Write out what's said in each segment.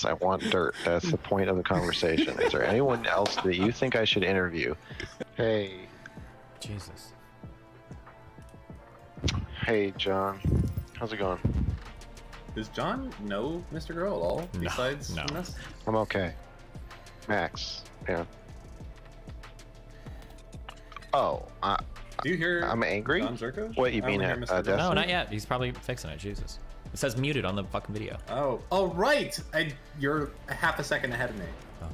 I want dirt. That's the point of the conversation. Is there anyone else that you think I should interview? Hey. Jesus. Hey, John. How's it going? Does John know Mr. Girl at all? Besides no. us? I'm okay. Max. Yeah. Oh, Do you hear? I'm angry. John Zerko? What you I mean? don't hear Mr. Girl. No, not yet. He's probably fixing it. Jesus. It says muted on the fucking video. Oh, right. You're a half a second ahead of me. Okay.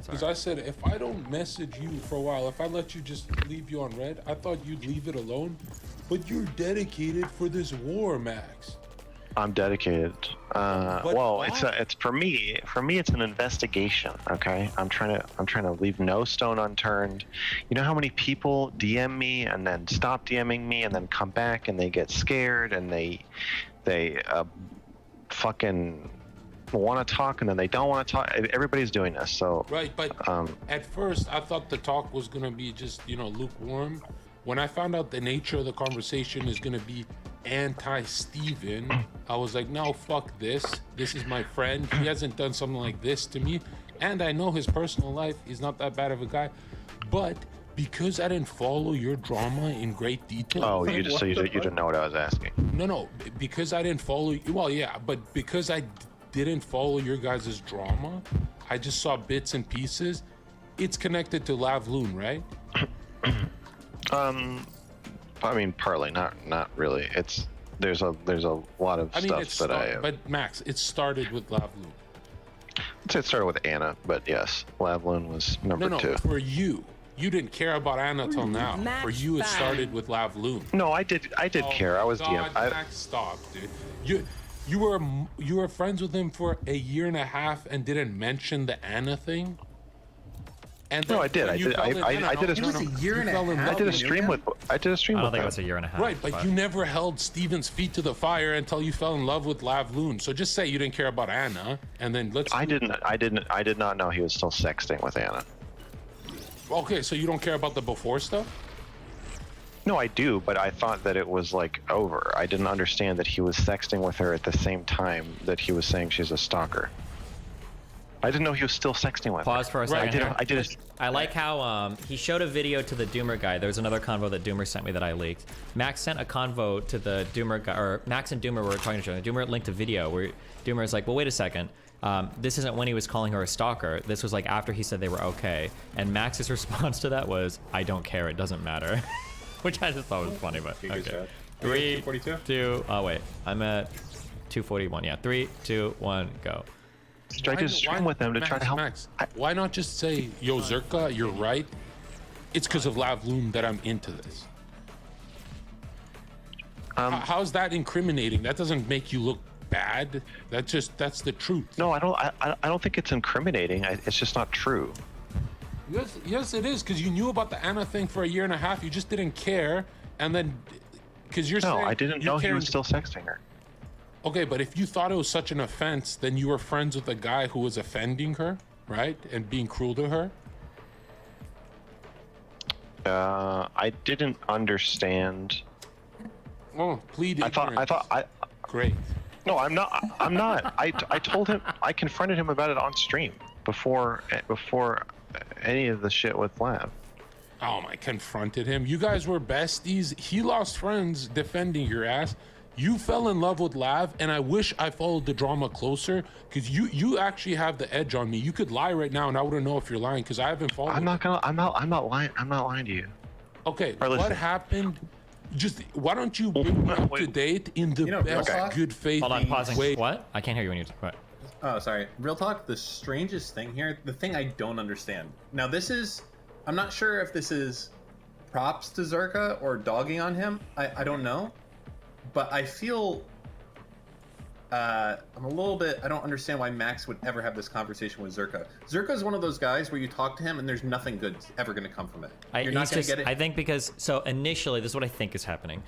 Because I said, if I don't message you for a while, if I let you just leave you on red, I thought you'd leave it alone. But you're dedicated for this war, Max. I'm dedicated. Well, it's for me. For me, it's an investigation. Okay, I'm trying to leave no stone unturned. You know how many people DM me and then stop DMing me and then come back and they get scared and they fucking want to talk and then they don't want to talk. Everybody's doing this. So Right, but at first I thought the talk was gonna be just lukewarm. When I found out the nature of the conversation is gonna be anti-Steven, I was like, no, fuck this. This is my friend. He hasn't done something like this to me. And I know his personal life. He's not that bad of a guy. But because I didn't follow your drama in great detail. Oh, you didn't know what I was asking. No, because I didn't follow. Well, yeah, but because I didn't follow your guys' drama, I just saw bits and pieces. It's connected to Lavloon, right? I mean, partly, not really. There's a lot of stuff that I. But Max, it started with Lavloon. I'd say it started with Anna, but yes, Lavloon was number two. No, for you. You didn't care about Anna till now. Max for you, it bad. started with Lavloon. No, I did care. I was God, DM. Max, stop, dude. You were friends with him for a year and a half and didn't mention the Anna thing. And No, I did. I did a It was a year and a half. I did a stream with. I did a stream I don't with think it him. was a year and a half. Right, but you never held Steven's feet to the fire until you fell in love with Lavloon. So just say you didn't care about Anna, and then let's. I did not know he was still sexting with Anna. Okay, so you don't care about the before stuff? No, I do, but I thought that it was like over. I didn't understand that he was sexting with her at the same time that he was saying she's a stalker. I didn't know he was still sexting with her. Pause for a second. I like how he showed a video to the Doomer guy. There's another convo that Doomer sent me that I leaked. Max sent a convo to the Doomer guy, or Max and Doomer were talking to each other. Doomer linked a video where Doomer is like, well, wait a second. This isn't when he was calling her a stalker. This was like after he said they were okay. And Max's response to that was, I don't care. It doesn't matter. Which I just thought was funny, but okay. 3, 2, oh wait. I'm at 241. Yeah, 3, 2, 1, go. I did a stream with him to try to help. Max, why not just say, yo, Zerka, you're right. It's because of Lavloon that I'm into this. How's that incriminating? That doesn't make you look bad. That's the truth. No, I don't think it's incriminating. It's just not true. Yes, it is, because you knew about the Anna thing for a year and a half. You just didn't care, and then because you're saying I didn't know he was still sexting her. Okay, but if you thought it was such an offense, then you were friends with a guy who was offending her, right, and being cruel to her. I didn't understand. Oh, plead ignorance. I thought. Great. No, I'm not. I told him. I confronted him about it on stream before any of the shit with Lav. Oh my! Confronted him. You guys were besties. He lost friends defending your ass. You fell in love with Lav, and I wish I followed the drama closer, because you actually have the edge on me. You could lie right now, and I wouldn't know if you're lying, because I haven't followed. I'm not lying. I'm not lying to you. Okay, what happened? Just why don't you bring me up to date in the best good faith Hold on, pausing. way? What? I can't hear you when you talk. Oh, sorry. Real talk, the strangest thing here, the thing I don't understand. Now, I'm not sure if this is props to Zerka or dogging on him. I don't know. But I feel I'm a little bit, I don't understand why Max would ever have this conversation with Zerka. Zerka is one of those guys where you talk to him and there's nothing good ever going to come from it. You're not going to get it. I think so initially, this is what I think is happening.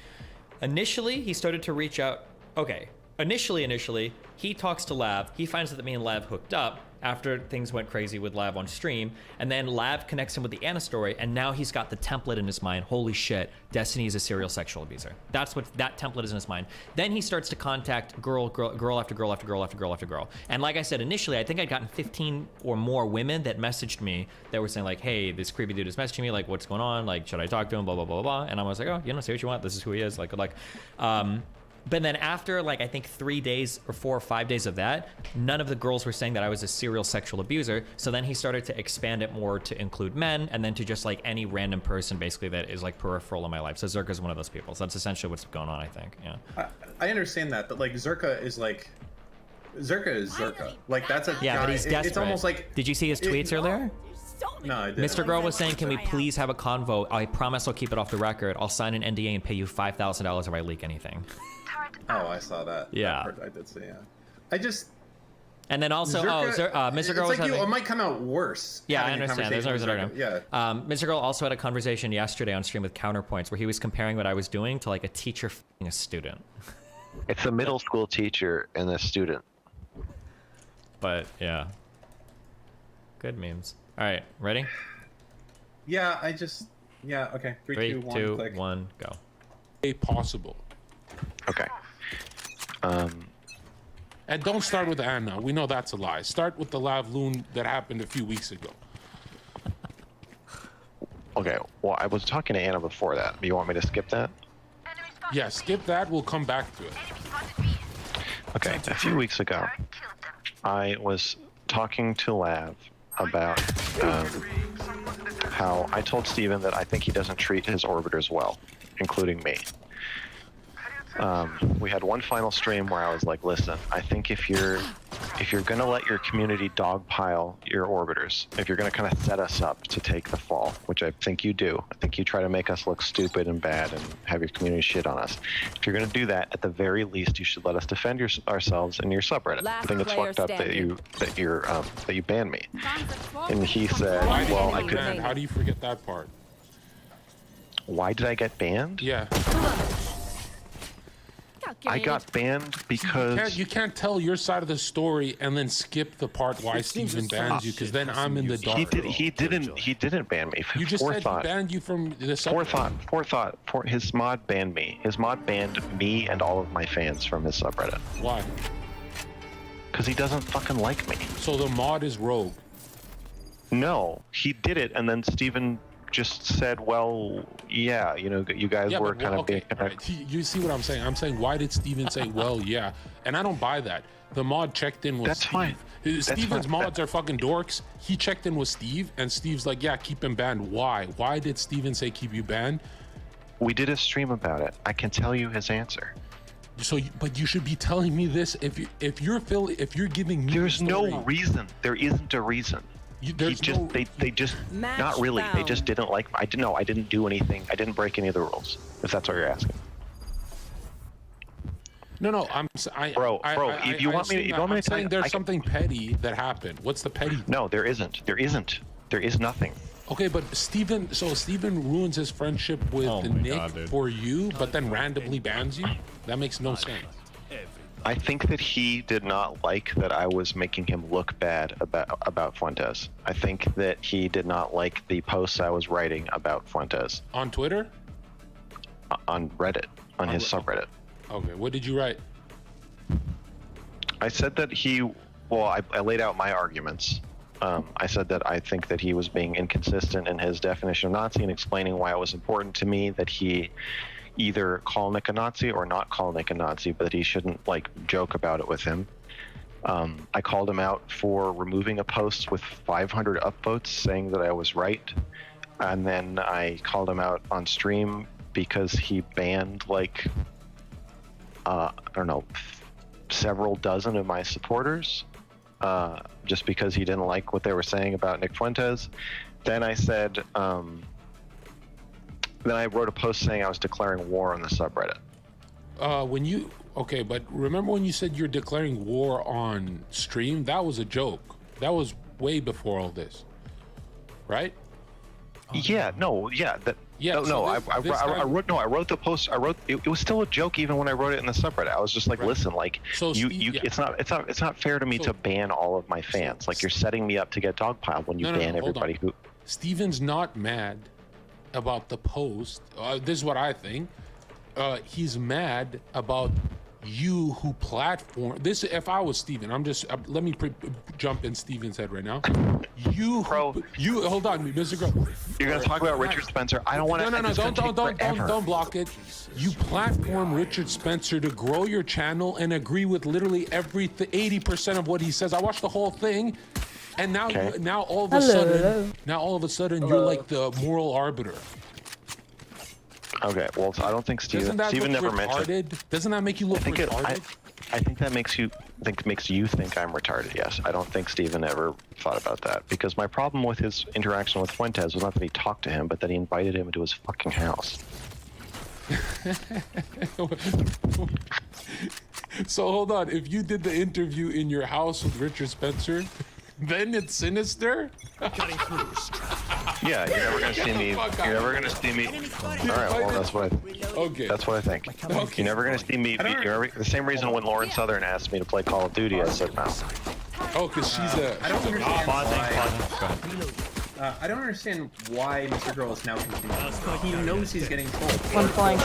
Initially, he started to reach out. Okay, initially, he talks to Lav. He finds out that me and Lav hooked up after things went crazy with Lav on stream, and then Lav connects him with the Anna story, and now he's got the template in his mind. Holy shit, Destiny is a serial sexual abuser. That's what that template is in his mind. Then he starts to contact girl after girl. And like I said, initially, I think I'd gotten 15 or more women that messaged me that were saying like, hey, this creepy dude is messaging me, like, what's going on? Like, should I talk to him? Blah, blah, blah, blah. And I was like, oh, say what you want. This is who he is. But then after like I think 3 days or 4 or 5 days of that, none of the girls were saying that I was a serial sexual abuser. So then he started to expand it more to include men, and then to just like any random person basically that is like peripheral in my life. So Zerka is one of those people. So that's essentially what's going on, I think. Yeah. I understand that, but like Zerka is Zerka. Like that's a yeah, guy, but he's desperate. It's almost like. Did you see his tweets earlier? No, I didn't. Mr. Girl was saying, can we please have a convo? I promise I'll keep it off the record. I'll sign an NDA and pay you $5,000 if I leak anything. Oh, I saw that. Yeah. That part I did see, yeah. I just... And then also, Mr. Girl it's like it might come out worse. Yeah, I understand. There's no reason to argue. Yeah. Mr. Girl also had a conversation yesterday on stream with Counterpoints where he was comparing what I was doing to like a teacher f***ing a student. It's a middle school teacher and a student. But yeah. Good memes. All right, ready? Yeah, okay. 3, 2, 1, 2, click. 1, go. Possible. Okay. And don't start with Anna. We know that's a lie. Start with the Lav loon that happened a few weeks ago. Okay, well, I was talking to Anna before that. You want me to skip that? Yeah, skip that. We'll come back to it. Okay, a few weeks ago, I was talking to Lav about how I told Steven that I think he doesn't treat his orbiters well, including me. We had one final stream where I was like, listen, I think if you're gonna let your community dogpile your orbiters, if you're gonna kind of set us up to take the fall, which I think you do, I think you try to make us look stupid and bad and have your community shit on us. If you're gonna do that, at the very least, you should let us defend ourselves in your subreddit. I think it's fucked up that you banned me. And he said, well, I could. How do you forget that part? Why did I get banned? Yeah. I got banned because you can't tell your side of the story and then skip the part why Steven bans you, because then I'm in the dark. He didn't ban me. You just said he banned you from the subreddit. Poor his mod banned me. His mod banned me and all of my fans from his subreddit. Why? Because he doesn't fucking like me. So the mod is rogue. No, he did it, and then Steven just said, well, yeah, you know, you guys were kind of being... Right. You see what I'm saying? I'm saying, why did Steven say, well, yeah? And I don't buy that. The mod checked in with That's Steve. fine. Steven's mods are fucking dorks. He checked in with Steve, and Steve's like, yeah, keep him banned. Why? Why did Steven say keep you banned? We did a stream about it. I can tell you his answer. So, but you should be telling me this if you're giving me. There's no reason. There isn't a reason. They just not really. They just didn't like. I didn't do anything. I didn't break any of the rules. If that's what you're asking. No, Bro, if you want me to tell you, there's something petty that happened. What's the petty? No, there isn't. There is nothing. Okay, but Steven ruins his friendship with Nick for you, but then randomly bans you? That makes no sense. I think that he did not like that I was making him look bad about Fuentes. I think that he did not like the posts I was writing about Fuentes. On Twitter? On Reddit, on his subreddit. Okay, what did you write? I said that I laid out my arguments. I said that I think that he was being inconsistent in his definition of Nazi and explaining why it was important to me that he either call Nick a Nazi or not call Nick a Nazi, but that he shouldn't like joke about it with him. I called him out for removing a post with 500 upvotes saying that I was right. And then I called him out on stream because he banned like, I don't know, several dozen of my supporters just because he didn't like what they were saying about Nick Fuentes. Then I said, then I wrote a post saying I was declaring war on the subreddit. But remember when you said you're declaring war on stream? That was a joke. That was way before all this, right? Yeah. No, so no, this guy- I wrote the post. It was still a joke even when I wrote it in the subreddit. I was just like, Right. listen, like So you, Steve- yeah. it's not fair to me So- to ban all of my fans. Like you're setting me up to get dogpiled when you No, ban hold on. everybody who. Steven's not mad about the post. This is what I think. He's mad about you who platform this. If I was Steven, I'm just let me jump in Steven's head right now. You, Bro. you hold on, Mr. Grow. You're gonna talk about Richard Spencer. I don't want to. No, don't block it. You platform Richard Spencer to grow your channel and agree with literally 80% of what he says. I watched the whole thing, and now Okay. now all of a sudden you're like the moral arbiter. Okay, well, I don't think Doesn't Steven that look never mentioned. retarded? Doesn't that make you look retarded? I think that makes you think I'm retarded. Yes, I don't think Steven ever thought about that because my problem with his interaction with Fuentes was not that he talked to him, but that he invited him into his fucking house. So hold on, if you did the interview in your house with Richard Spencer, then it's sinister? Yeah, you're never gonna see me. Fuck out. You're never gonna see me. All right, well, that's what. Okay. That's what I think. Okay. You're never gonna see me. The same reason when Lauren Southern asked me to play Call of Duty, I said no. Oh, because she's a... I don't understand Pausing. why. I don't understand why Mr. Girl is now confused. He knows he's getting told. One flying.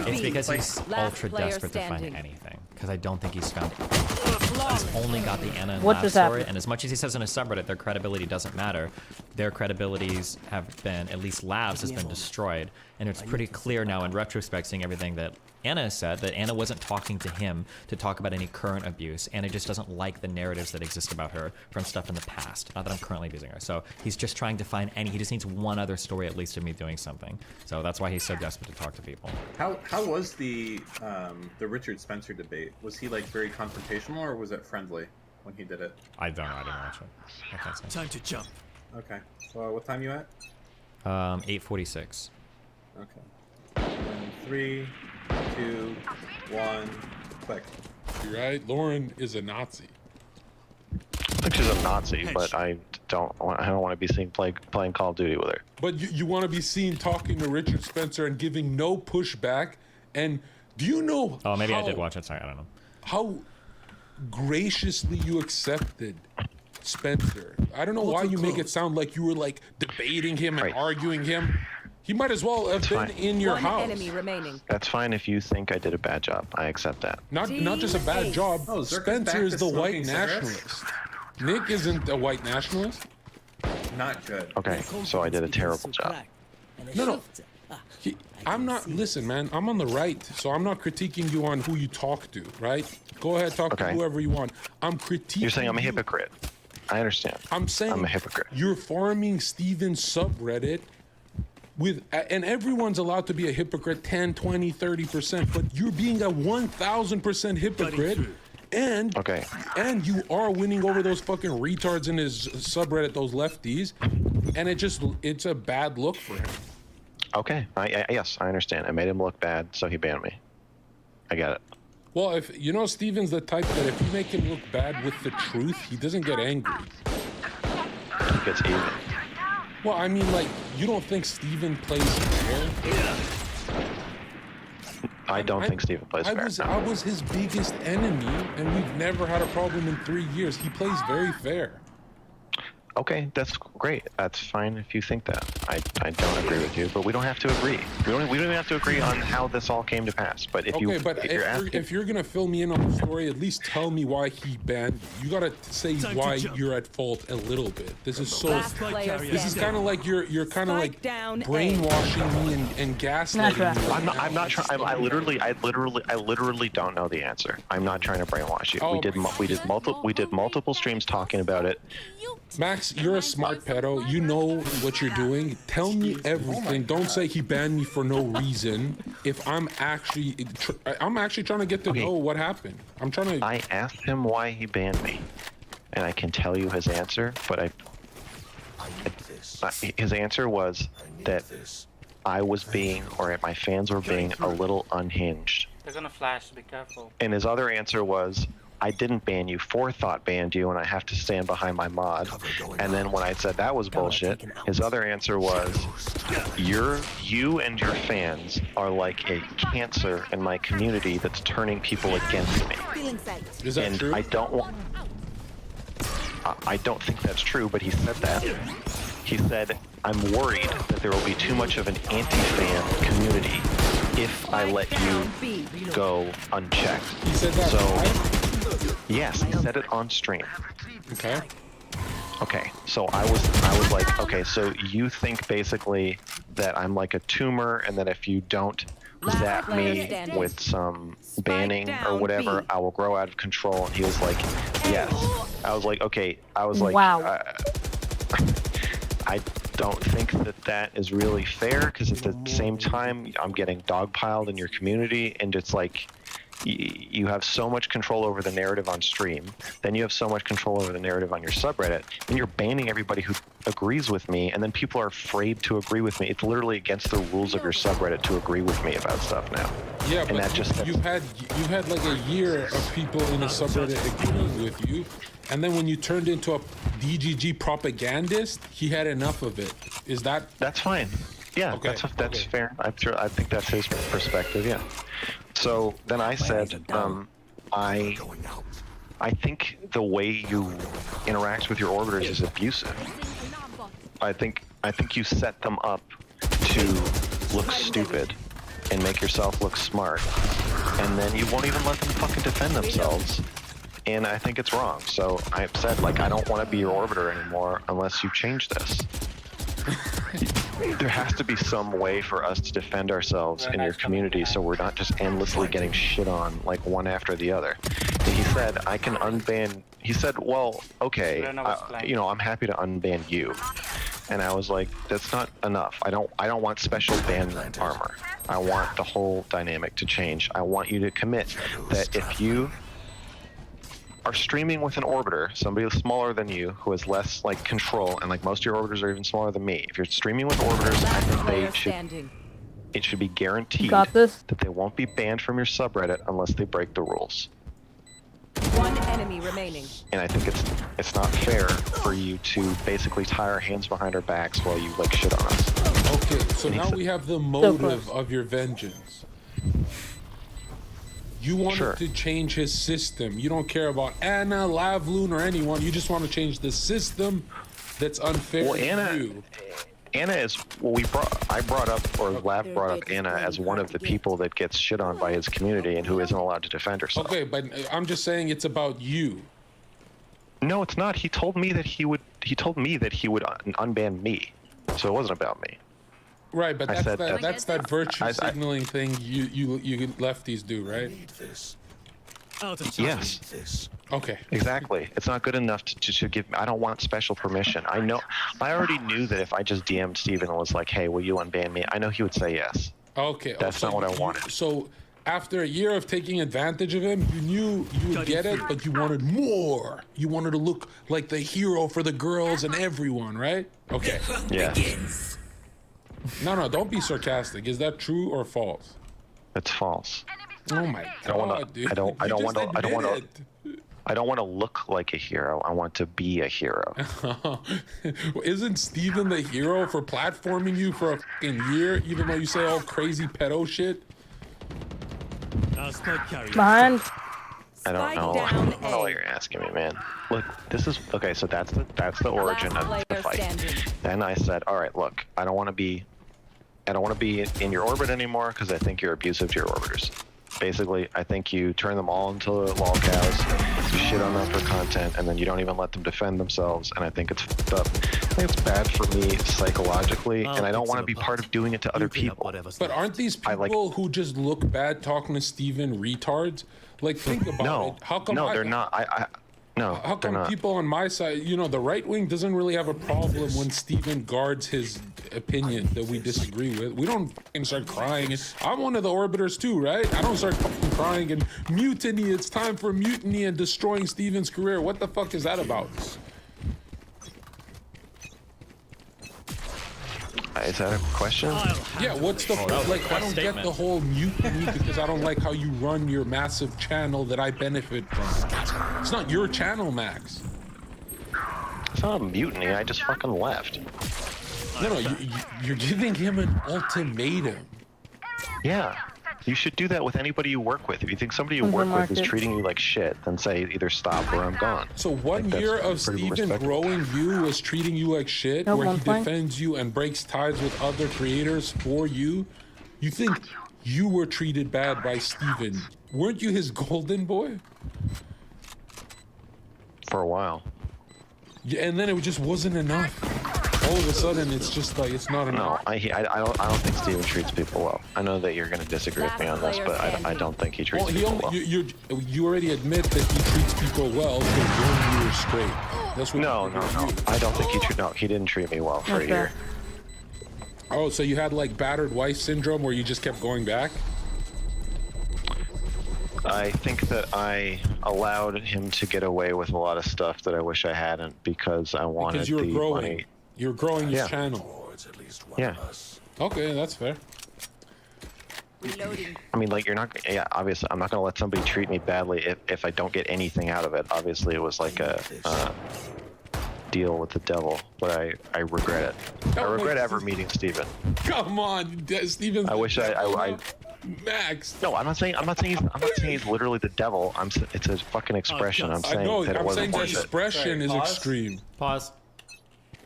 It's because he's Last ultra player desperate to standing. find anything. Because I don't think he's found. He's only got the Anna and What Last just story, happened? and as much as he says in his subreddit, their credibility doesn't matter. Their credibilities have been, at least Labs has been destroyed, and it's pretty clear now in retrospect, seeing everything that Anna has said, that Anna wasn't talking to him to talk about any current abuse. Anna just doesn't like the narratives that exist about her from stuff in the past. Not that I'm currently abusing her. So he's just trying to find he just needs one other story at least of me doing something. So that's why he's so desperate to talk to people. How was the Richard Spencer debate? Was he like very confrontational or was it friendly when he did it? I don't know. I didn't watch it. I can't say. Time to jump. Okay. So what time you at? 8:46. Okay. And 3, 2, 1, click. You're right, Lauren is a Nazi. I think she's a Nazi, but I don't want to be seen playing Call of Duty with her. But you want to be seen talking to Richard Spencer and giving no pushback. And do you know Oh, maybe I how- did watch it. Sorry, I don't know. how graciously you accepted Spencer? I don't know why you make it sound like you were like debating him and Right. arguing him. He might as well have been fine. in your One house. enemy remaining. That's fine if you think I did a bad job. I accept that. Not just a bad Ace. job. Oh, Zerka's back Spencer is to the white smoking cigarettes? nationalist. Nick isn't a white nationalist. Not good. Okay, so I did a terrible job. No. I'm not. Listen, man. I'm on the right, so I'm not critiquing you on who you talk to. Right? Go ahead, talk to Okay. whoever you want. I'm critiquing. You're saying I'm a you. hypocrite. I understand. I'm saying I'm a hypocrite. You're farming Steven's subreddit with, and everyone's allowed to be a hypocrite 10, 20, 30%, but you're being a 1000% hypocrite. And Okay. and you are winning over those fucking retards in his subreddit, those lefties, and it's a bad look for him. Okay. Yes, I understand. I made him look bad, so he banned me. I get it. Well, if you know Steven's the type that if you make him look bad with the truth, he doesn't get angry. He gets even. Well, I mean, like, you don't think Steven plays fair? I don't think Steven plays fair. I was his biggest enemy, and we've never had a problem in 3 years. He plays very fair. Okay, that's great. That's fine if you think that. I don't agree with you, but we don't have to agree. We don't even have to agree on how this all came to pass. But if If you're gonna fill me in on the story, at least tell me why he banned you. You gotta say Time to why jump. you're at fault a little bit. This is so. Last player This is standing. kind of like you're kind of Spike like down A. brainwashing me and gaslighting Not me. I'm not trying. I literally don't know the answer. I'm not trying to brainwash you. Oh. We did multiple streams talking about it. Max, you're a smart pedo. You know what you're doing. Tell me everything. Don't say he banned me for no reason. If I'm actually trying to get to Okay. know what happened. I'm trying to. I asked him why he banned me, and I can tell you his answer. But his answer was that I was being, or my fans were being, a little unhinged. They're gonna flash, be careful. And his other answer was, I didn't ban you. Forethought banned you, and I have to stand behind my mod. And then when I said that was bullshit, his other answer was, you and your fans are like a cancer in my community that's turning people against me. Is that And true? I don't think that's true, but he said that. He said, I'm worried that there will be too much of an anti-fan community if I let you go unchecked. He said that. So, Right? yes, he said it on stream. Okay. Okay, so I was like, okay, so you think basically that I'm like a tumor, and that if you don't zap me with some banning or whatever, I will grow out of control. And he was like, yes. I was like, okay. I was like, Wow. I don't think that that is really fair, because at the same time, I'm getting dogpiled in your community, and it's like, you have so much control over the narrative on stream, then you have so much control over the narrative on your subreddit, and you're banning everybody who agrees with me, and then people are afraid to agree with me. It's literally against the rules of your subreddit to agree with me about stuff now. Yeah, And but that just- you've had like a year of people in a subreddit agreeing with you, and then when you turned into a DGG propagandist, he had enough of it. Is that That's fine. Yeah, Okay, that's okay. fair. I think that's his perspective. Yeah. So then I said, I think the way you interact with your orbiters is abusive. I think you set them up to look stupid and make yourself look smart, and then you won't even let them fucking defend themselves. And I think it's wrong. So I've said, like, I don't want to be your orbiter anymore unless you change this. There has to be some way for us to defend ourselves in your community, so we're not just endlessly getting shit on like one after the other. And he said, I can unban. He said, well, okay, I'm happy to unban you. And I was like, that's not enough. I don't want special ban armor. I want the whole dynamic to change. I want you to commit that if you are streaming with an orbiter, somebody smaller than you who has less like control, and like most of your orbiters are even smaller than me. If you're streaming with orbiters, I think it should be guaranteed Got this? that they won't be banned from your subreddit unless they break the rules. One enemy remaining. And I think it's not fair for you to basically tie our hands behind our backs while you like shit on us. okay? So now we have the motive of your vengeance. You wanted Sure. to change his system. You don't care about Anna, Lavloon, or anyone. You just want to change the system that's unfair Well, to you. Anna is I brought up, or Lav brought up Anna as one of the people that gets shit on by his community and who isn't allowed to defend herself. Okay, but I'm just saying it's about you. No, it's not. He told me that he would unban me, so it wasn't about me. Right, but I said that- that's that virtue I- signaling thing you lefties do, right? Yes, Okay. exactly. It's not good enough to give. I don't want special permission. I already knew that if I just DM'd Steven and was like, "Hey, will you unban me?" I know he would say yes. Okay. That's not what I wanted. So after a year of taking advantage of him, you knew you would get it, but you wanted more. You wanted to look like the hero for the girls and everyone, right? Okay. Yeah, No, don't be sarcastic. Is that true or false? it's false. Oh my god, dude. I don't You just want to. admit I don't want to look like a hero. I want to be a hero. it. Isn't Steven the hero for platforming you for a fucking year, even though you say all crazy pedo shit? Behind. I don't Spike know. down I don't know A. what you're asking me, man. Look, this is okay. So that's the origin Last of the player fight. standing. Then I said, all right, look, I don't want to be in your orbit anymore because I think you're abusive to your orbiters. Basically, I think you turn them all into lolcows, you shit on them for content, and then you don't even let them defend themselves, and I think it's fucked up. I think it's bad for me psychologically, and I don't want to be part of doing it to other people. But aren't these people who just look bad talking to Steven retards? Like, think about No, it. How come no, they're not. No, How they're come not. people on my side, the right wing doesn't really have a problem when Steven guards his opinion that we disagree with? We don't fucking start crying. I'm one of the orbiters too, right? I don't start fucking crying and mutiny. It's time for mutiny and destroying Steven's career. What the fuck is that about? Is that a question? Yeah, what's the that was like? a I don't statement. get the whole mute me because I don't like how you run your massive channel that I benefit from. It's not your channel, Max. It's not a mutiny. I just fucking left. No, you're giving him an ultimatum. Yeah. You should do that with anybody you work with. If you think somebody you work with is treating you like shit, then say either stop or I'm gone. So 1 Like, year that's of pretty Steven respectable. growing you was treating you like shit, No, where he one point. defends you and breaks ties with other creators for you. You think you were treated bad by Steven? Weren't you his golden boy? For a while. Yeah, and then it just wasn't enough. All of a sudden, it's just like it's not No, enough. I don't think Steven treats people well. I know that you're going to disagree with me on this, but I don't think he treats Well, he people only, well. you already admit that he treats people well because when you were straight. That's what No. I don't think he didn't treat me well for a Okay. year. Oh, so you had like battered wife syndrome where you just kept going back? I think that I allowed him to get away with a lot of stuff that I wish I hadn't because I wanted Because you were the growing. money. You were growing his Yeah. channel. Yeah. Okay, that's fair. Reloading. I mean, like, you're not, yeah, obviously, I'm not going to let somebody treat me badly if I don't get anything out of it. Obviously, it was like a deal with the devil, but I regret it. I Oh, regret wait, ever meeting Steven. Come on, Steven. I wish I Max. no, I'm not saying he's literally the devil. It's a fucking expression. I'm I saying know. that it I'm saying wasn't the worth it. expression Sorry, is pause. extreme. Pause.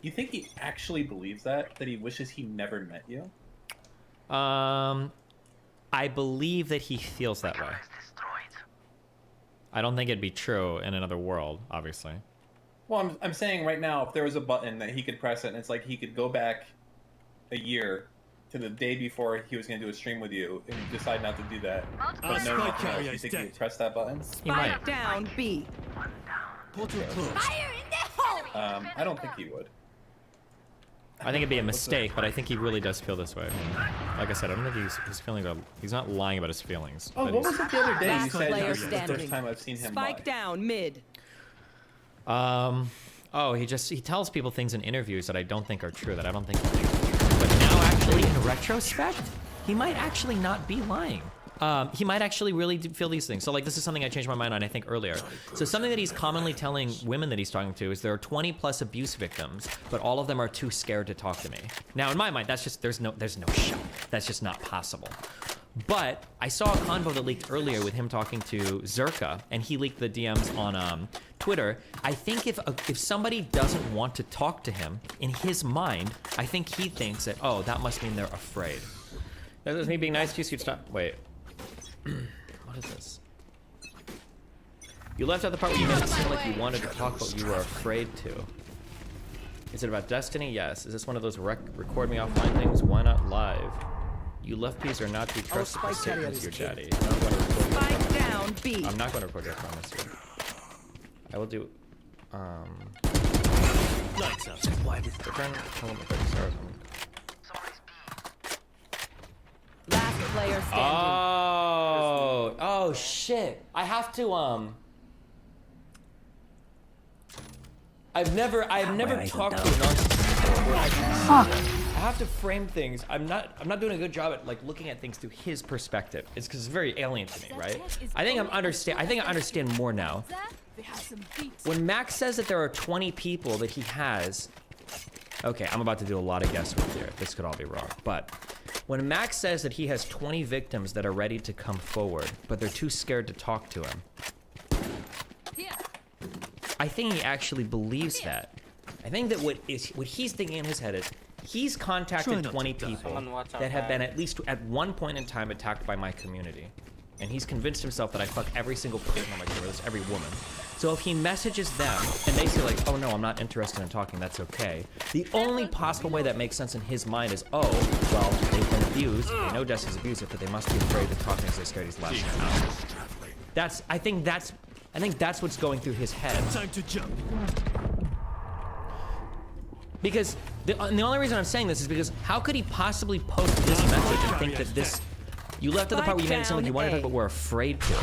You think he actually believes that he wishes he never met you? I believe that he feels that way. I don't think it'd be true in another world, obviously. Well, I'm saying right now, if there was a button that he could press it, and it's like he could go back a year to the day before he was going to do a stream with you, and decide not to do that. But no, Spike carrier you is think he dead. would press that button? He might. Spike down B. Portal closed. I don't think he would. I think it'd be a mistake, but I think he really does feel this way. Like I said, I don't think he's feeling about. He's not lying about his feelings. Oh, but what he's- was it the other day? You Last said player this is the first standing. time I've seen him Spike lie. down mid. Oh, he tells people things in interviews that I don't think are true. That I don't think. But now, actually, in retrospect, he might actually not be lying. He might actually really feel these things. So, like, this is something I changed my mind on, I think, earlier. So, something that he's commonly telling women that he's talking to is there are 20 plus abuse victims, but all of them are too scared to talk to me. Now, in my mind, that's just there's no shot. That's just not possible. But I saw a convo that leaked earlier with him talking to Zerka, and he leaked the DMs on Twitter. I think if somebody doesn't want to talk to him, in his mind, I think he thinks that, oh, that must mean they're afraid. That was me being nice to you, so you'd stop. Wait. What is this? You left out the part where you made it seem like you wanted to talk, but you were afraid to. Is it about Destiny? Yes. Is this one of those record me offline things? Why not live? You left peas are not to be trusted for statements, your daddy. I'm not going to record your Spike down B. I'm not going to record your promise here. I will do. Lights out. Why did Return home if I start. Last player standing. Oh shit. I have to I've never talked to a narcissist. I have to frame things. I'm not doing a good job at like looking at things through his perspective. It's because it's very alien to me, right? I think I understand more now. When Max says that there are 20 people that he has, okay, I'm about to do a lot of guesswork here. This could all be wrong, but when Max says that he has 20 victims that are ready to come forward, but they're too scared to talk to him, I think he actually believes that. I think that what he's thinking in his head is he's contacted 20 people that have been at least at one point in time attacked by my community. And he's convinced himself that I fuck every single person on my community, that's every woman. So if he messages them and they say like, oh no, I'm not interested in talking, that's okay. The only possible way that makes sense in his mind is, oh, well, they've been abused, they know Destiny's abusive, but they must be afraid to talk because they're scared he's lashing out. I think that's what's going through his head. time to jump? Because the only reason I'm saying this is because how could he possibly post this message and think that this... You left out the part where you made it sound like you wanted to talk, but were afraid to.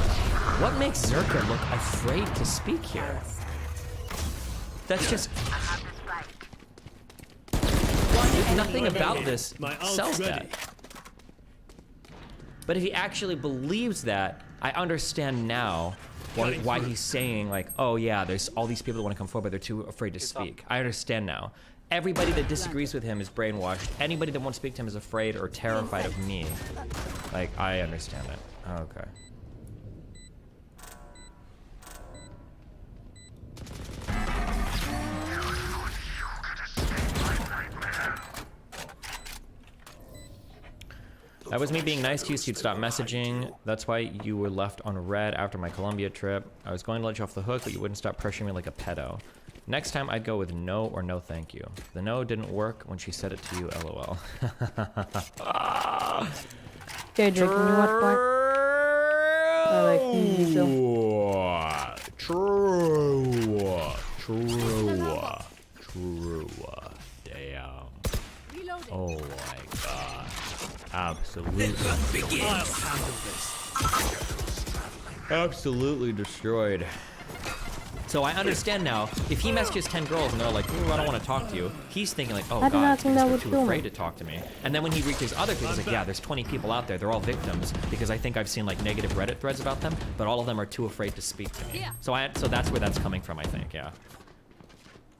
What makes Zerka look afraid to speak here? That's just... nothing about this My ult's sells ready. that. But if he actually believes that, I understand now why he's saying like, oh yeah, there's all these people that want to come forward, but they're too afraid to speak. I understand now. Everybody that disagrees with him is brainwashed. Anybody that won't speak to him is afraid or terrified of me. Like, I understand it. Okay. That was me being nice to you so you'd stop messaging. That's why you were left on red after my Colombia trip. I was going to let you off the hook, but you wouldn't stop pressuring me like a pedo. Next time I'd go with no or no thank you. The no didn't work when she said it to you, lol. JJ, can you watch more? Like, True. Damn. Oh my god. Absolutely. I'll handle this. Absolutely destroyed. So I understand now, if he messages 10 girls and they're like, ooh, I don't want to talk to you, he's thinking like, oh I did god, not think that they're would too kill me. afraid to talk to me. And then when he reaches other people, he's like, yeah, there's 20 people out there, they're all victims, because I think I've seen like negative Reddit threads about them, but all of them are too afraid to speak to me. So that's where that's coming from, I think, yeah.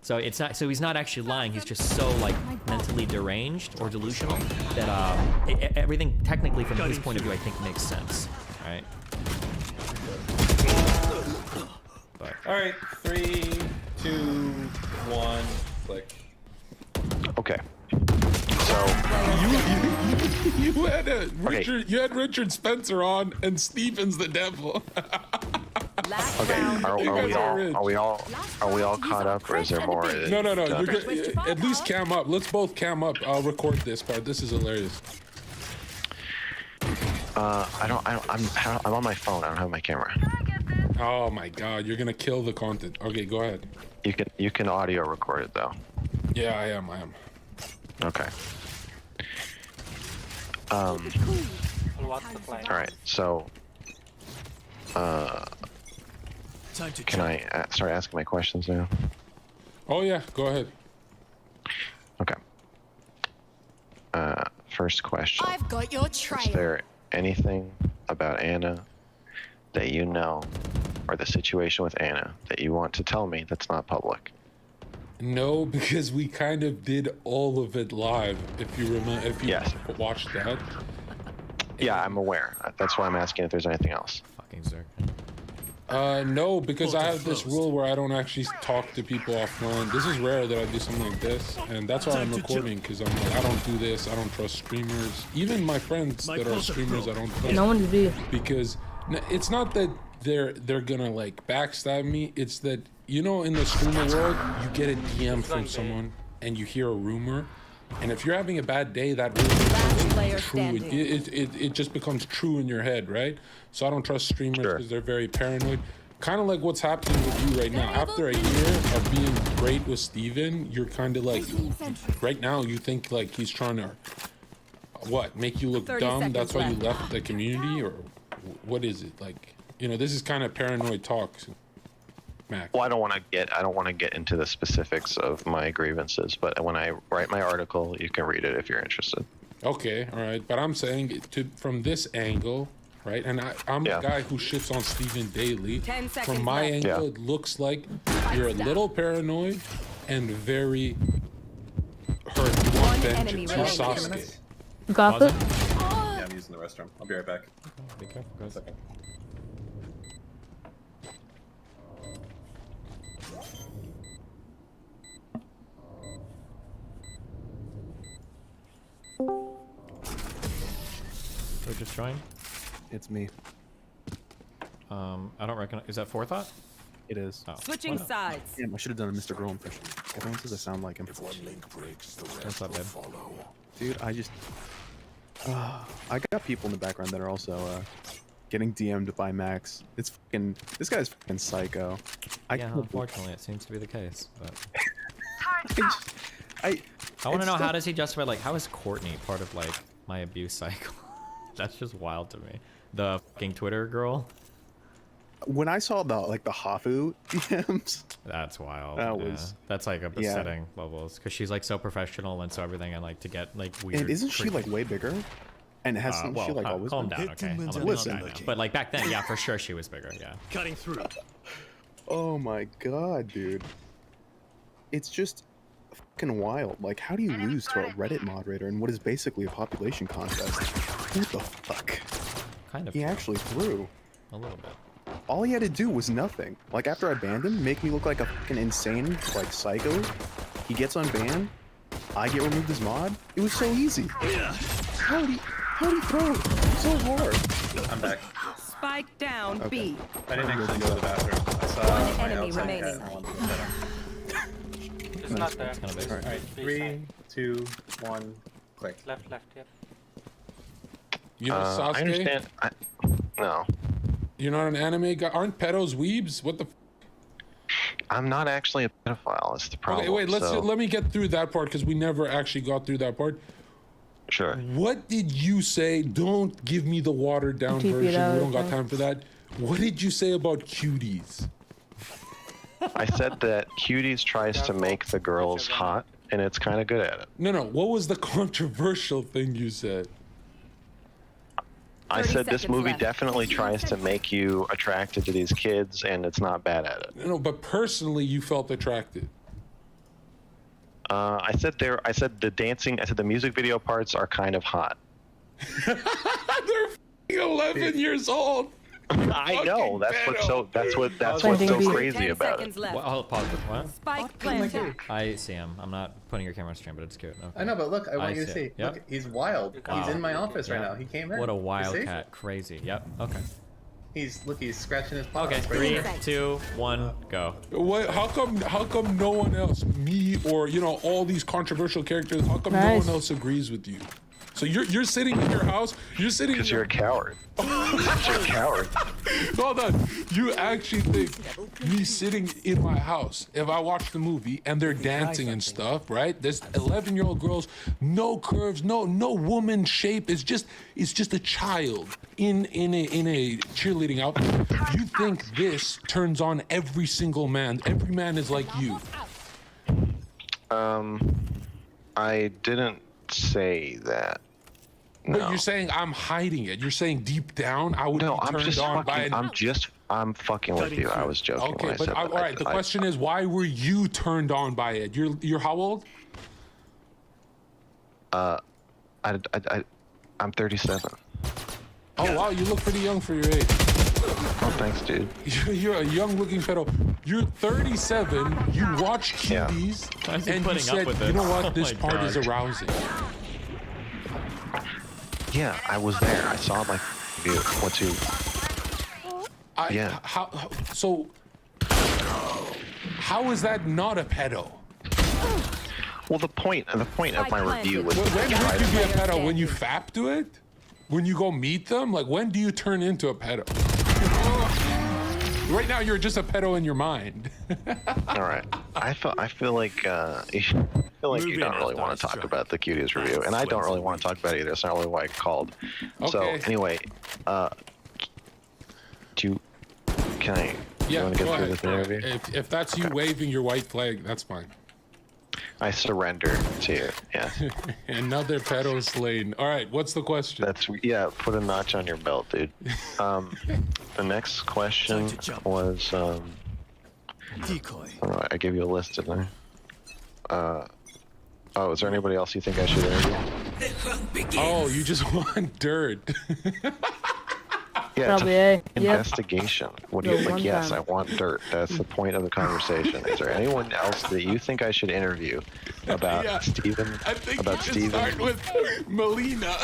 So it's not, so he's not actually lying, he's just so like mentally deranged or delusional that everything technically from his point of view I think makes sense, right? But All right, 3, 2, 1, click. Okay. So You had Richard Spencer on, and Steven's the devil. Last okay, round. are we all caught up, or is there more? No. Done? You're good. At least cam up. Let's both cam up. I'll record this part. This is hilarious. I'm on my phone. I don't have my camera. Oh my god, you're gonna kill the content. Okay, go ahead. You can audio record it though. Yeah, I am. Okay. All right. So, Time to can I start asking my questions now? Oh yeah, go ahead. Okay. First question. I've got your Is trail. there anything about Anna that you know, or the situation with Anna that you want to tell me that's not public? No, because we kind of did all of it live. If you remember, if you Yes. watched that. Yeah, I'm aware. That's why I'm asking if there's anything else. fucking Zerk. No, because I Portal have this closed. rule where I don't actually talk to people offline. This is rare that I do something like this, and that's why I'm Time to recording, because I'm like, I don't do this. I don't trust streamers. Even my friends My that are portal streamers, I closed. don't trust. No one's B. Because it's not that they're gonna like backstab me. It's that, you know, in the streamer world, you get a DM from someone and you hear a rumor, and if you're having a bad day, that rumor player becomes true. standing. It just becomes true in your head, right? So I don't trust streamers Sure. because they're very paranoid. Kind of like what's happening with you right now. After a year of being great with Steven, you're kind of like, right now you think like he's trying to, what, make you look 30 dumb? seconds That's why you left. left the community, or what is it? Like, you know, this is kind of paranoid talk, Mac. Well, I don't want to get into the specifics of my grievances, but when I write my article, you can read it if you're interested. Okay, all right, but I'm saying from this angle, right? And I'm Yeah. a guy who shits on Steven daily. 10 seconds From my left. angle, Yeah. it looks like you're a little paranoid and very hurt. You want enemy vengeance. You're remaining. Sasuke. Gossip? Yeah, I'm using the restroom. I'll be right back. Be careful, guys. Second. We're just trying. It's me. I don't recognize. Is that Forethought? It is. Oh. Switching sides. Damn, I should have done a Mr. Girl impression. Everyone says I sound like him. What's up, babe? Dude, I just... I got people in the background that are also getting DM'd by Max. It's fucking... This guy's fucking psycho. I Yeah, can't- unfortunately, it seems to be the case. But I I want to it's know, how still- does he justify, like, how is Courtney part of, like, my abuse cycle? That's just wild to me. The fucking Twitter girl. when I saw the Hafu DMs, That's wild. That yeah. was- That's like upsetting levels because she's like so professional and so everything, and like to get like weird. and isn't she like way bigger? And hasn't well, she like always calm been? down, okay? I'm Victim gonna Listen. calm down now. But like back then, yeah, for sure she was bigger. Yeah. Cutting through. Oh my god, dude. It's just fucking wild. Like, how do you lose to a Reddit moderator in what is basically a population contest? What the fuck? Kind of. He actually threw. A little bit. All he had to do was nothing. Like, after I banned him, make me look like a fucking insane, like, psycho. He gets unbanned. I get removed as mod. It was so easy. How did he throw it so hard? I'm back. Spike down Okay. B. I didn't actually go to the bathroom. I saw One my enemy outside remaining. cat. I wanted to go better. It's not there. It's kind of big. Alright. All right, 3, 2, 1, click. Left, yep. You know Sasuke? I understand. No, You're not an anime guy. Aren't pedos weebs? What the? I'm not actually a pedophile. It's the problem. Okay, wait. so- Let me get through that part because we never actually got through that part. Sure. What did you say? Don't give me the watered down TP version. that We don't got out. time for that. What did you say about cuties? I said that Cuties tries to make the girls hot, and it's kind of good at it. No. What was the controversial thing you said? I 30 said this seconds movie left. definitely tries to make you attracted to these kids, and it's not bad at it. No, but personally, you felt attracted. I said the dancing. I said the music video parts are kind of hot. They're f***ing 11 years old. I know. That's what's so Something crazy 10 about it. seconds left. Well, hold, pause. What? Spike planted. I see him. I'm not putting your camera on stream, but it's cute. Okay. I know, but look, I want I you to see. see. Yep. Look, he's wild. He's in my office right Yeah. now. He came here. What a You see? wildcat. Crazy. Yep. Okay. He's scratching his paw. Okay. It's right 3, here. 2, 1, go. What? How come no one else, me or all these controversial characters? How come no Nice. one else agrees with you? So you're sitting in your house. You're sitting. Because you're a coward. Because you're a coward. Hold on. You actually think me sitting in my house, if I watch the movie and they're dancing and stuff, right? There's 11-year-old girls, no curves, no woman shape. It's just a child in a cheerleading outfit. You think this turns on every single man? Every man is like you. I didn't say that. But No. you're saying I'm hiding it. You're saying deep down I would No, be I'm turned just on by fucking. I'm fucking with you. I was joking. Okay, when I but said all that. right. The question is, why were you turned on by it? You're how old? I'm 37. Oh wow, you look pretty young for your age. Oh, thanks, dude. You're a young-looking pedo. You're 37. You watch Yeah. cuties, Why is he and you putting up said, with "You this? know Oh what? This my part is God. arousing." Yeah, I was there. I saw my view. What's you? Yeah. So how is that not a pedo? Well, the point of my review was When to would try you to be a pedo? When you fap to it? When you go meet them? Like when do you turn into a pedo? Right now you're just a pedo in your mind. All right. I feel like you Move don't in really after want I to talk strike. about the cuties review, and I don't really want to talk about it either. That's not really why I called. So Okay. anyway, can I? You Yeah, want to go get through ahead. this interview? If that's you waving your white flag, that's fine. I surrender to you. Yeah. Another pedo slain. All right, what's the question? That's put a notch on your belt, dude. The next question Time to jump. was Decoy. I gave you a list, didn't I? Oh, is there anybody else you think I should interview? The hunt begins. Oh, you just want dirt. Yeah, Probably it's A. an Yep. investigation. What do you No, like? one Yes, time. I want dirt. That's the point of the conversation. Is there anyone else that you think I should interview about Yeah. Steven? I think About you should Steven? start with Melina.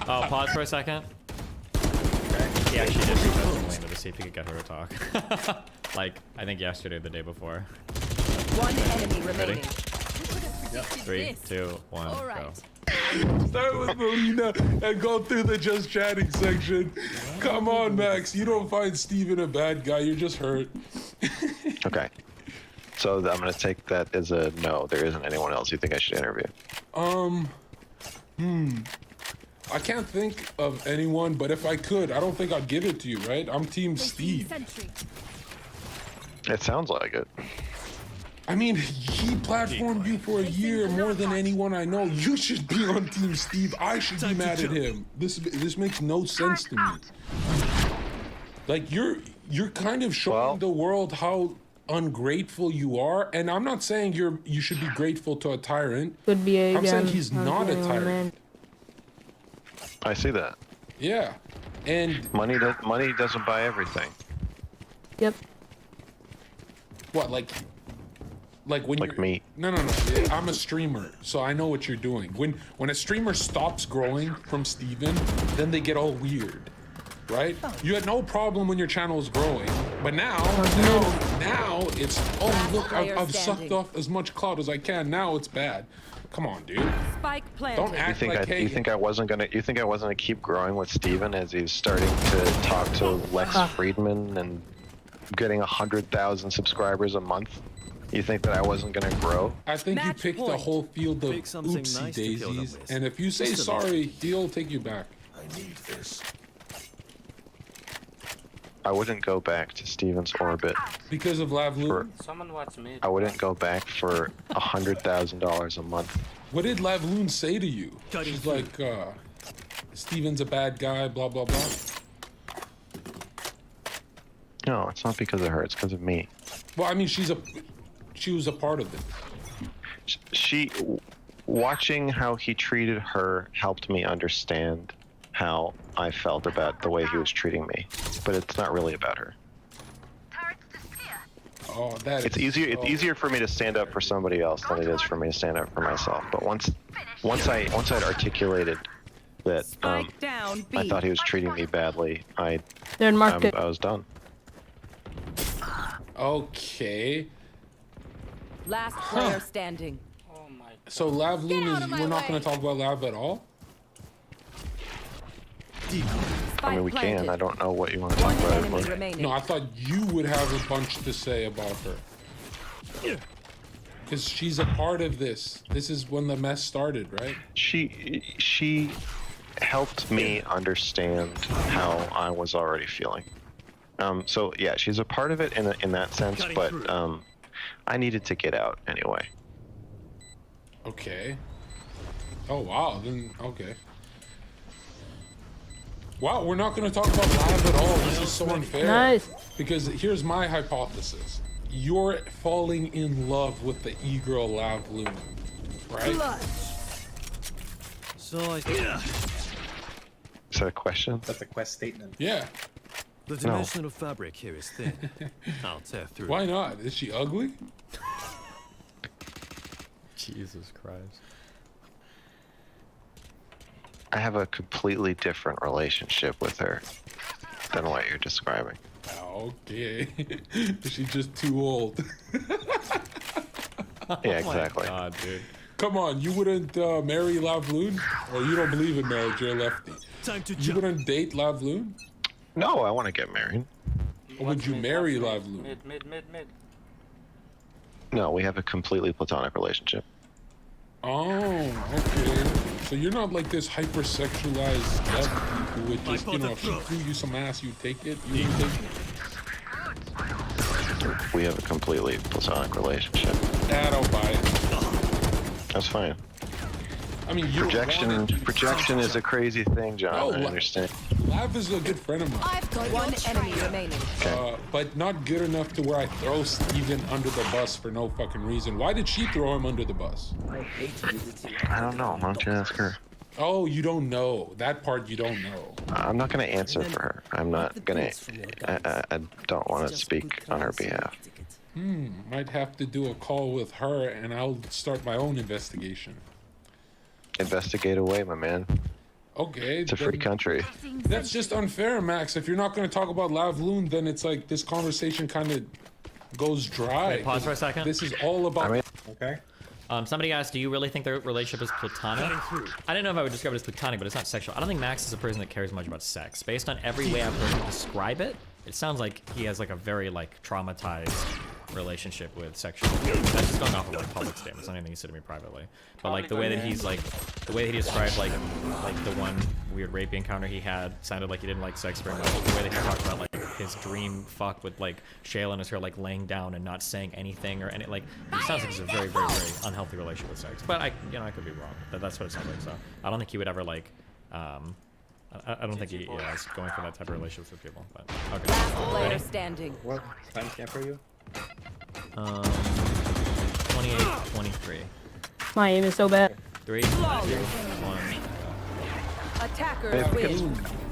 Oh, pause for a second. He actually did reach out to Melina to see if he could get her to talk. Like, I think yesterday or the day before. One enemy remaining. 3, 2, 1, All go. right. Start with Melina and go through the just chatting section. Come on, Max. You don't find Steven a bad guy. You're just hurt. Okay. So I'm gonna take that as a no. There isn't anyone else you think I should interview. I can't think of anyone, but if I could, I don't think I'd give it to you, right? I'm Team Steve. It sounds like it. I mean, he platformed you for a year more than anyone I know. You should be on Team Steve. I should be mad at him. This makes no sense to me. Like you're kind of showing the world how ungrateful you are, and I'm not saying you should be grateful to a tyrant. Could be a I'm saying gun. he's not a Okay, tyrant. man. I see that. Yeah, and Money doesn't buy everything. Yep. what like when Like you're, me. No. I'm a streamer, so I know what you're doing. When a streamer stops growing from Steven, then they get all weird, right? You had no problem when your channel was growing, but now it's look, I've sucked off as much clout as I can. Now it's bad. Come on, dude. Spike planted. Don't act like hey. You think I wasn't gonna keep growing with Steven as he's starting to talk to Lex Friedman and getting 100,000 subscribers a month? You think that I wasn't gonna grow? I think you Match picked a point. whole field of Pick something oopsie nice to kill them daisies, with. and if you say Just a sorry, he'll take you back. I need this. I wouldn't go back to Steven's orbit. Because of Lavloon. Someone watch me. I wouldn't go back for $100,000 a month. What did Lavloon say to you? Cutting She's through. like, Steven's a bad guy, blah, blah, blah. No, it's not because of her. It's because of me. Well, I mean, she was a part of it. Watching how he treated her helped me understand how I felt about the way he was treating me. But it's not really about her. Oh, that It's is easier. so- It's easier for me to stand up for somebody else than it is for me to stand up for myself. But once I'd articulated that Spike down B. I thought he was treating me badly, They're in market. I was done. Okay. Last player standing. Oh my. So Lavloon is, we're not going to talk about Lav at all? Spike I mean, we planted. can. I don't know what you want to talk One about. enemy But remaining. No, I thought you would have a bunch to say about her. Because she's a part of this. This is when the mess started, right? she helped me understand how I was already feeling. So yeah, she's a part of it in that sense, Cutting but through. I needed to get out anyway. Okay. Oh, wow. Then, okay. Wow, we're not going to talk about Lav at all. This is so unfair. Nice. Because here's my hypothesis. You're falling in love with the e-girl Lavloon, right? So I. Is that a question? That's a quest statement. Yeah. The dimensional fabric here is thin. I'll tear through. Why not? Is she ugly? Jesus Christ. I have a completely different relationship with her than what you're describing. Okay. Is she just too old? Yeah, exactly. God, dude. Come on, you wouldn't marry Lavloon? Or you don't believe in marriage, you're a lefty. Time to You jump. wouldn't date Lavloon? No, I want to get married. Or would you marry Lavloon? Mid. No, we have a completely platonic relationship. Oh, okay. So you're not like this hypersexualized lefty who would just, you know, if she threw you some ass, you take it? You would take it? We have a completely platonic relationship. I don't buy it. That's fine. I mean, you Projection is a crazy thing, John. No, I understand. Lav is a good friend of mine. I've got one enemy remaining. But not good enough to where I throw Steven under the bus for no fucking reason. Why did she throw him under the bus? I don't know. Why don't you ask her? Oh, you don't know. That part you don't know. I'm not going to answer for her. I'm not going to. I don't want to speak on her behalf. Might have to do a call with her and I'll start my own investigation. Investigate away, my man. Okay. It's a free then- country. That's just unfair, Max. If you're not going to talk about Lavloon, then it's like this conversation kind of goes dry. Wait, pause for a second. This is all about. I mean, Okay. Somebody asked, do you really think their relationship is platonic? I don't know if I would describe it as platonic, but it's not sexual. I don't think Max is a person that cares much about sex. Based on every way I've heard him describe it, it sounds like he has like a very like traumatized relationship with sexual abuse. That's just going off of like public statements, not anything he said to me privately. But like the way that he's like, the way that he described like the one weird rape encounter he had sounded like he didn't like sex very much. The way that he talked about like his dream fuck with like Shayla and her like laying down and not saying anything or any like, it sounds like it's a very, very, very unhealthy relationship with sex. But I could be wrong. That's what it sounds like. So I don't think he would ever like, I don't think he is going for that type of relationships with people. But okay. Last player standing. What timestamp are you? 28, 23. My aim is so bad. 3, 2, 1. Attackers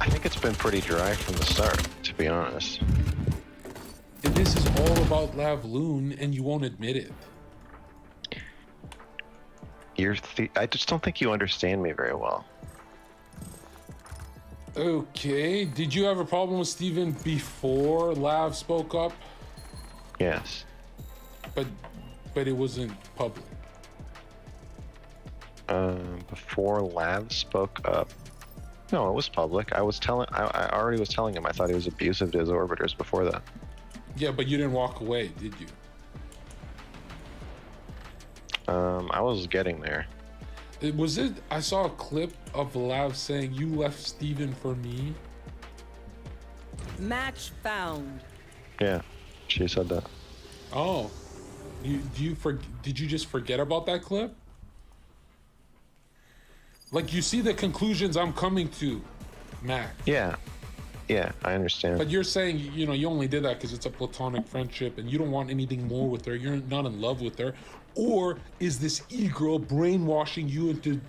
I think it's been pretty dry from the start, to be honest. And this is all about Lavloon, and you won't admit it. I just don't think you understand me very well. Okay, did you have a problem with Steven before Lav spoke up? Yes. But it wasn't public. Before Lav spoke up. No, it was public. I already was telling him I thought he was abusive to his orbiters before that. Yeah, but you didn't walk away, did you? I was getting there. I saw a clip of Lav saying, "You left Steven for me." Match found. Yeah, she said that. Oh, did you just forget about that clip? Like, you see the conclusions I'm coming to, Mac. Yeah, I understand. But you're saying, you only did that because it's a platonic friendship and you don't want anything more with her. You're not in love with her. Or is this e-girl brainwashing you into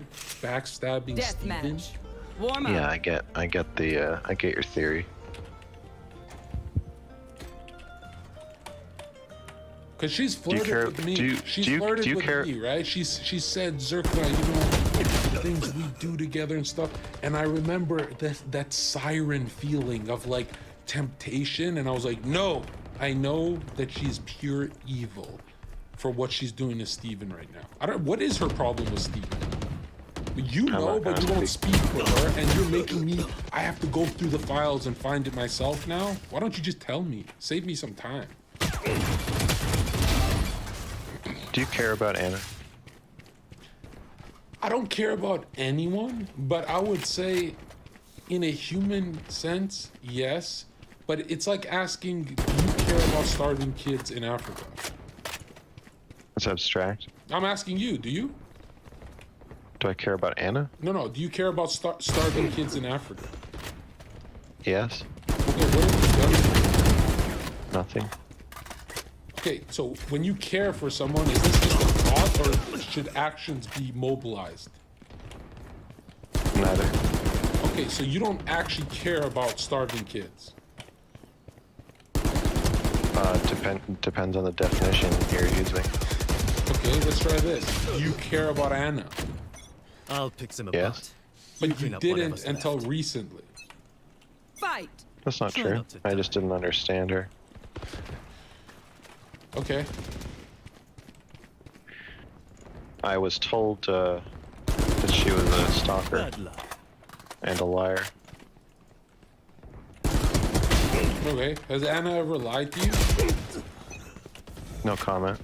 backstabbing Steven? Deathmatch. Warm up. Yeah, I get your theory. Because she's flirted with me. She's do flirted you with care? me, right? She said, Zerka, things we do together and stuff. And I remember that siren feeling of like temptation. And I was like, no, I know that she's pure evil for what she's doing to Steven right now. What is her problem with Steven? You know, but you won't speak for her, and you're making me, I have to go through the files and find it myself now? Why don't you just tell me? Save me some time. Do you care about Anna? I don't care about anyone, but I would say in a human sense, yes. But it's like asking, do you care about starving kids in Africa? It's abstract. I'm asking you, do you? Do I care about Anna? No. Do you care about starving kids in Africa? Yes. Okay, what have you done? Nothing. Okay, so when you care for someone, is this just a thought or should actions be mobilized? Neither. Okay, so you don't actually care about starving kids. Depends on the definition you're using. Okay, let's try this. You care about Anna. I'll pick them Yes. apart. But you clean up didn't whatever's until left. recently. Fight. That's not Try true. not to I just didn't understand her. Okay. I was told that she was a stalker Bad luck. and a liar. Okay. Has Anna ever lied to you? No comment.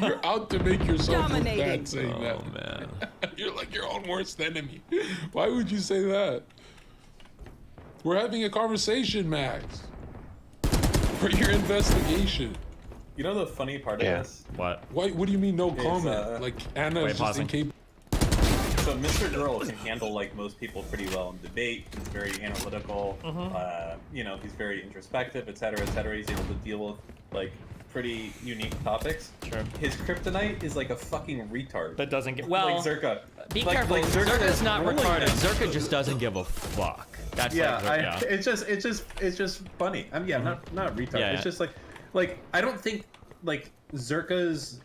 You're out to make yourself look Dominating. bad saying that. Oh man. You're like your own worst enemy. Why would you say that? We're having a conversation, Max. For your investigation. You know the funny part Yeah. of this? What? What do you mean no comment? Like Anna Wait, is just pausing. incapable. So Mr. Girl can handle like most people pretty well in debate. He's very analytical. He's very introspective, etc., etc. He's able to deal with like pretty unique topics. Sure. His kryptonite is like a fucking retard. That doesn't get well. like Zerka. Be Like- careful. like Zerka Zerka's is not ruling retarded. them. Zerka just doesn't give a fuck. That's Yeah, like, it's just funny. Not retard. Yeah, It's just like I don't think like Zerka's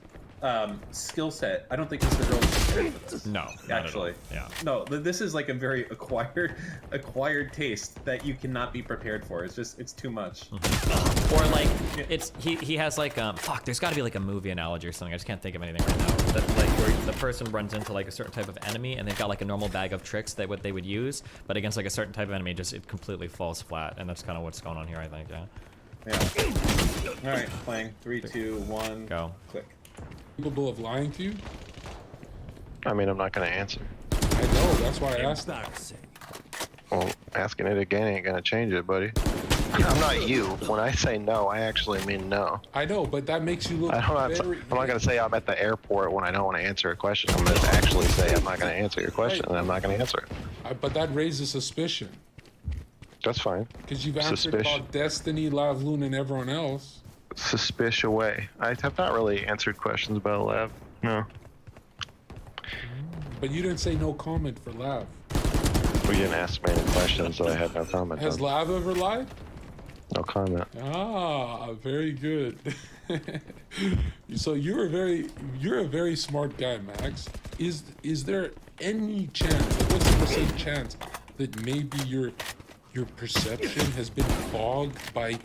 skill set. I don't think Mr. Girl is prepared for this. No, not at all. Actually, Yeah. No, this is like a very acquired taste that you cannot be prepared for. It's too much. Or like it's he has like fuck. There's got to be like a movie analogy or something. I just can't think of anything right now. That like where the person runs into like a certain type of enemy and they've got like a normal bag of tricks that what they would use, but against like a certain type of enemy, just it completely falls flat. And that's kind of what's going on here, I think. Yeah. Yeah. All right, playing 3, 2, 1. Go. Click. Capable of lying to you? I mean, I'm not gonna answer. I know, that's why I asked. Embarrassing. Well, asking it again ain't gonna change it, buddy. I'm not you. When I say no, I actually mean no. I know, but that makes you look I'm not gonna say I'm at the airport when I don't want to answer a question. I'm gonna actually say I'm not gonna answer your question, and I'm not gonna answer it. But that raises suspicion. That's fine. Because you've answered Suspicion. about Destiny, Lavloon, and everyone else. Suspicious away. I have not really answered questions about Lab. No. But you didn't say no comment for Lav. We didn't ask many questions, so I had no comment. Has on. Lav ever lied? No comment. Ah, very good. So you're a very smart guy, Max. Is there any chance, like what's the percent chance that maybe your perception has been fogged by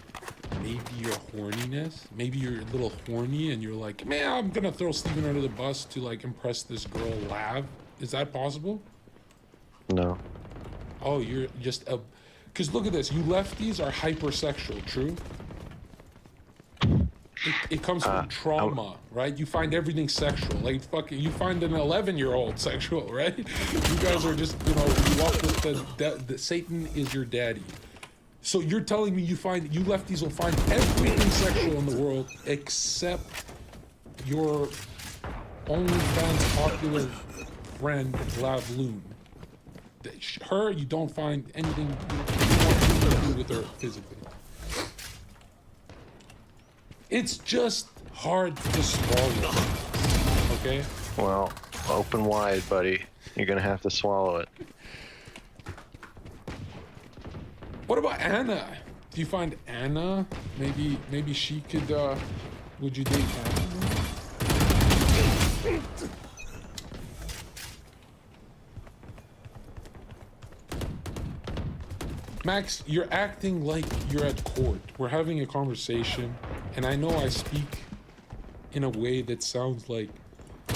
maybe your horniness? Maybe you're a little horny and you're like, man, I'm gonna throw Steven under the bus to like impress this girl Lav. Is that possible? No. Oh, you're just a... Because look at this, you lefties are hypersexual, true? It comes from trauma, right? You find everything sexual. Like, fucking, you find an 11-year-old sexual, right? You guys are just, you know, you walk with the Satan is your daddy. So you're telling me you lefties will find everything sexual in the world except your OnlyFans popular friend, Lavloon. Her, you don't find anything you want to do with her physically. It's just hard to swallow, okay? Well, open wide, buddy. You're gonna have to swallow it. What about Anna? Do you find Anna? Maybe she could, would you date Anna? Max, you're acting like you're at court. We're having a conversation, and I know I speak in a way that sounds like I'm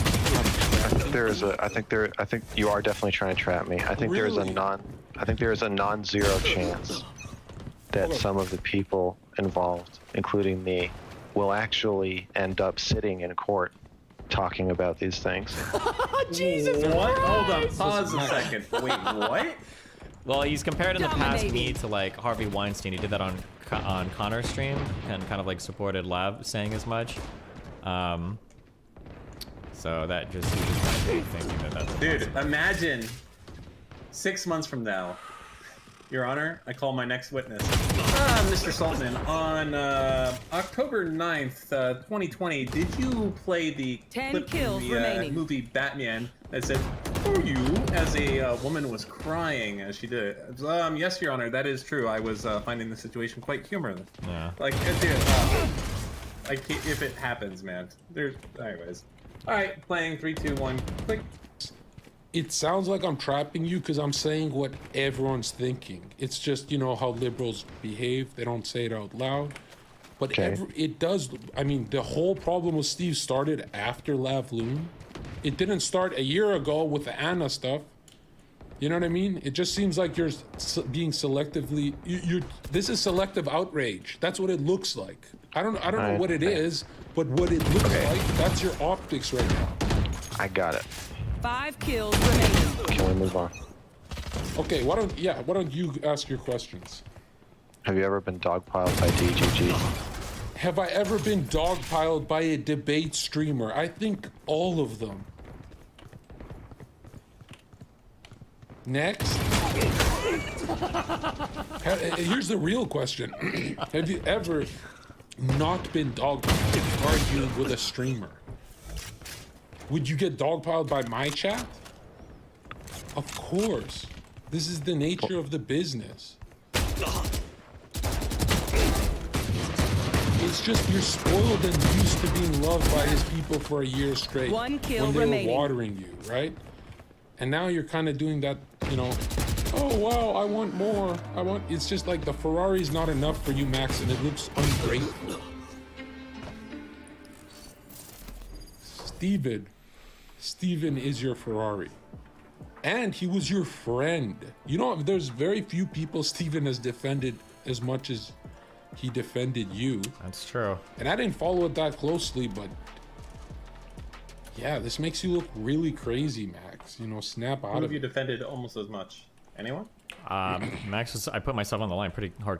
I think you are definitely trying to trap me. I think there is Really? a non-zero chance that some of the people involved, including me, will actually end up sitting in court talking about these things. Jesus What? Christ! Hold on, pause a second. Wait, what? Well, he's compared in the past me Dominating. to like Harvey Weinstein. He did that on Connor's stream and kind of like supported Lav saying as much. So that just might be thinking that that's Dude, imagine 6 months from now, Your Honor, I call my next witness. Mr. Saltman, on October 9th, 2020, did you play the 10 clip kills from the remaining. movie Batman that said, "For you," as a woman was crying as she did it? Yes, Your Honor, that is true. I was finding the situation quite humorous. Yeah. Like, dude, like if it happens, man. There's, anyways. All right, playing 3, 2, 1, click. it sounds like I'm trapping you because I'm saying what everyone's thinking. It's just, you know, how liberals behave. They don't say it out loud. But Okay. it does. I mean, the whole problem with Steve started after Lavloon. It didn't start a year ago with the Anna stuff. You know what I mean? It just seems like you're being selectively. This is selective outrage. That's what it looks like. I don't know what it is, but what it looks like, that's your optics right now. I got it. 5 kills remaining. Can we move on? Okay, why don't you ask your questions? Have you ever been dogpiled by DGG? Have I ever been dogpiled by a debate streamer? I think all of them. Next. Here's the real question. Have you ever not been dogpiled arguing with a streamer? Would you get dogpiled by my chat? Of course. This is the nature of the business. It's just you're spoiled and used to being loved by his people for a year straight. 1 kill when they remaining. were watering you, right? And now you're kind of doing that, you know, oh wow, I want more. It's just like the Ferrari's not enough for you, Max, and it looks ungrateful. Steven is your Ferrari. And he was your friend. You know, there's very few people Steven has defended as much as he defended you. That's true. And I didn't follow it that closely, but yeah, this makes you look really crazy, Max. You know, snap Who out have of you it. defended almost as much? Anyone? Max, I put myself on the line pretty hard.